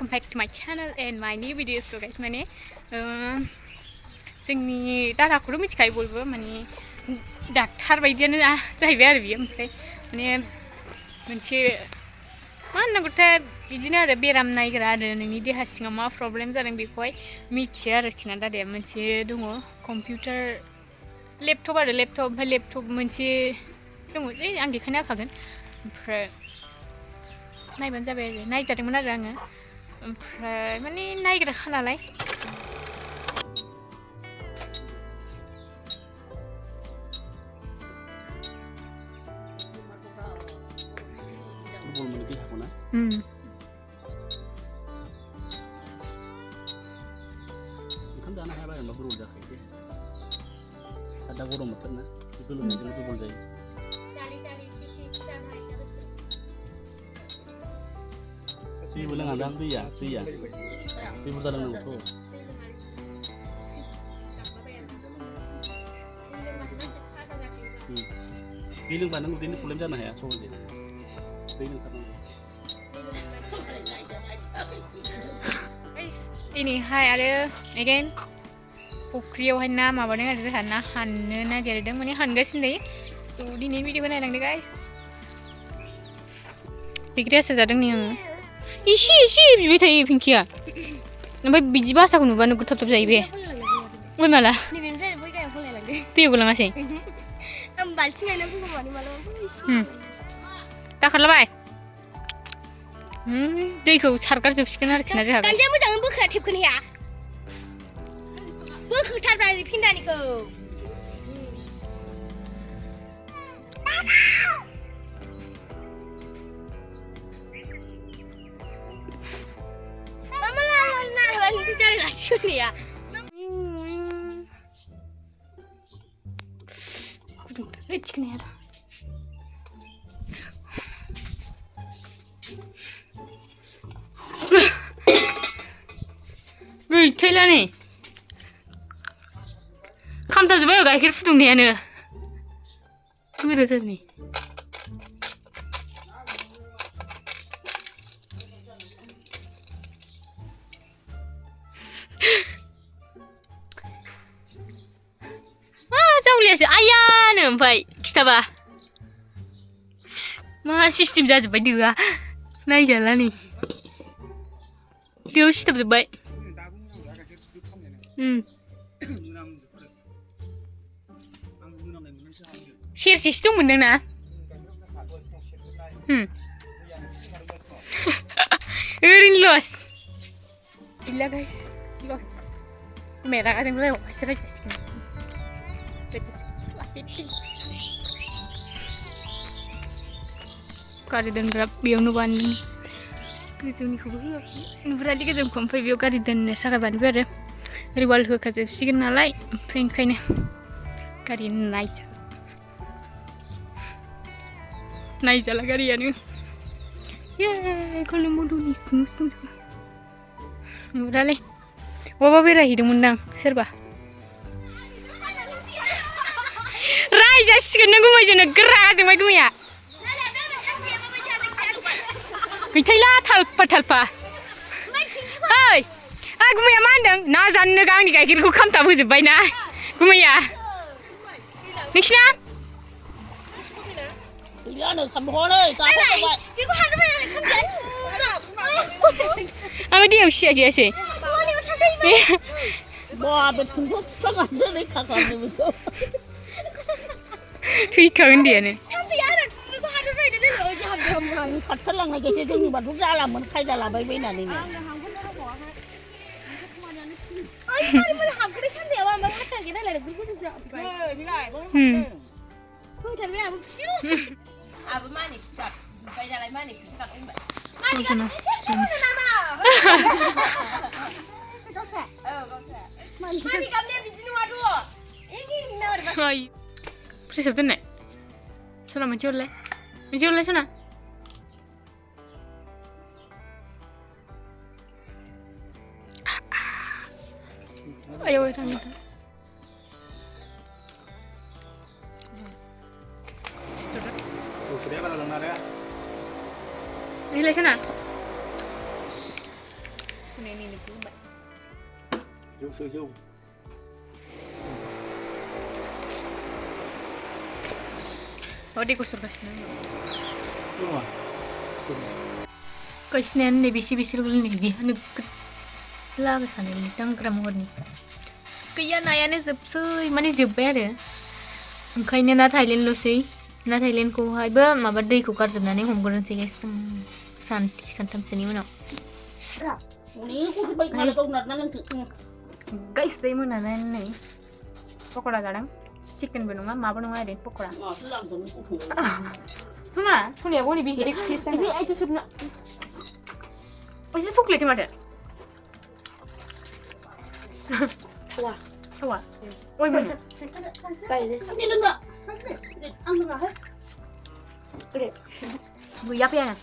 welcome back to my channel and my new videos. So guys, माने जोंनि दादाखौथ' मिथिखायो बयबो माने डाक्टार बायदियानो जाहैबाय आरो बियो ओमफ्राय माने मोनसे मा होननांगौथाय बिदिनो आरो बेराम नायग्रा आरो नोंनि देहा सिङाव मा प्रब्लेम जादों बेखौहाय मिथियो आरोखि ना दादाया मोनसे दङ कम्पिउटार लेपटप आरो लेपटप ओमफ्राय लेपटप मोनसे दङ आं देखायनो होखागोन ओमफ्राय नायबानो जाबाय आरो नायजादोंमोन आरो आङो ओमफ्राय माने नायग्राखा नालाय ओंखाम जानो हायाबा जेनेबा दुरबल जाखायो दे दा गरम बोथोर ना गोलोमनायजों दुरबल जायो दैबो लोंनांदां दैया दै बुरजा लोंनांगौथ' दै लोंबा नों उदैनि प्रब्लेम जानो हाया सहजै दै लोंथारनांगौ दिनैहाय आरो एगेन फुख्रियावहाय ना माबादों आरो जोंहा ना हाननो नागिरदों माने हानगासिनो दायो स' दिनै भिडिअखौ नायलांदो गाइस बिग्रायासो जादों नै आङो इसे बिबाय थायो पिंकिया ओमफ्राय बिदि बासाखौ नुबानो गोथाब जायो बे ओइ माला दैयाव गोलाङासै दाखारलाबाय दैखौ सारगारजोबसिगोन आरोखि ना जोंहा गानजाया मोजाङै बोखोना थेबखोनो हाया बोखोथारब्रा फिन्दानिखौ गैथायला नै खामथाबजोब्बाय गाइखेर फुदुंनायानो रोजानि जावलियासो आयानो ओमफ्राय खिथाबा मा सिस्टेम जाजोब्बाय दोआ नायजाला नै दोआव सिथाबजोब्बाय सेरसेसो दंमोन नोंना ओरैनो लस गैला गाइस लस रागा जोंलाय अखासो रायजासिगोन गारि दोनग्रा बेयावनो बानायदों गोजौनिखौबो होआखै नुहुरादि गोजौखौ ओमफ्राय बेयाव गारि दोननो थाखाय बानायबाय आरो रिवाल होखाजोबसिगोन नालाय ओमफ्राय ओंखायनो गारि नायजाला गारियानो कलम मधुनि सिङावसो दंजोबो नुहुरालै बबा बेरायहैदोंमोनदां सोरबा रायजासिगोन नों गुमैजोंनो गोरा जोंबाय गुमैया गैथायला थालफा ओइ गुमैया मा होनदों ना जाननो आंनि गाइखेरखौ खामथाब होजोब्बाय ना गुमैया नोंसिना आङो दैयाव सियासै थैखागोन दैयानो खारथारलांनाय गाइखेर जोंनिबाथ' जालामोन खायदा लाबाय बायनानैनो फ्रिजआव दोननाय सना मोनसे हरलाय सना आयौ थांनो Ini sana. นี่กินแบบ jauh jauh เราดีกุศลกันนะ wah Kasihnya nih bisi lu nih dia nih laga sana nih tangkram warni. Kayak nayanya zepsui mana zebber ya. Kayaknya na Thailand lo sih, na Thailand ko hai ba maba dei ko kar jabna nih home grown sih guys. Santam sini mana. Ini aku baik malah kau nak nanti. Guys, saya mau nanya nih. Pokora garang, chicken benunga, ma benunga deh pokora. Mak selang tu aku. Tuna, tuna ya, goni bisi. Ini aja sebenarnya. Masih suka lihat macam. Wah, Wah, oi mana? baik deh. Ini enggak. Ambil lah. Keren. Gue ya piana.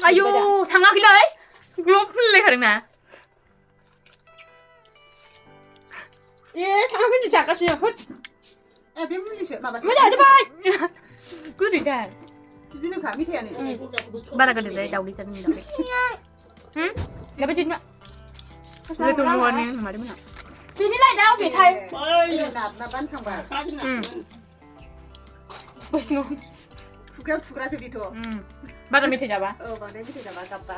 Ayo, tangga gila eh. Glop leh karena. Sama ni tak kasih apa. Biar beli sih, mama. Mana ada baik. Gue tidak. Di sini kami tiada ni. Bara gede deh, dah udah cari dah. Dapat jadi nak. Saya tu luar ni, mana mana. Sini lah dah pergi Thai. Nak ban kang bar. Kau nak. Bos no. Fuka sih itu. Bara mete jaba. Oh, bang, ni kita dah bakal apa.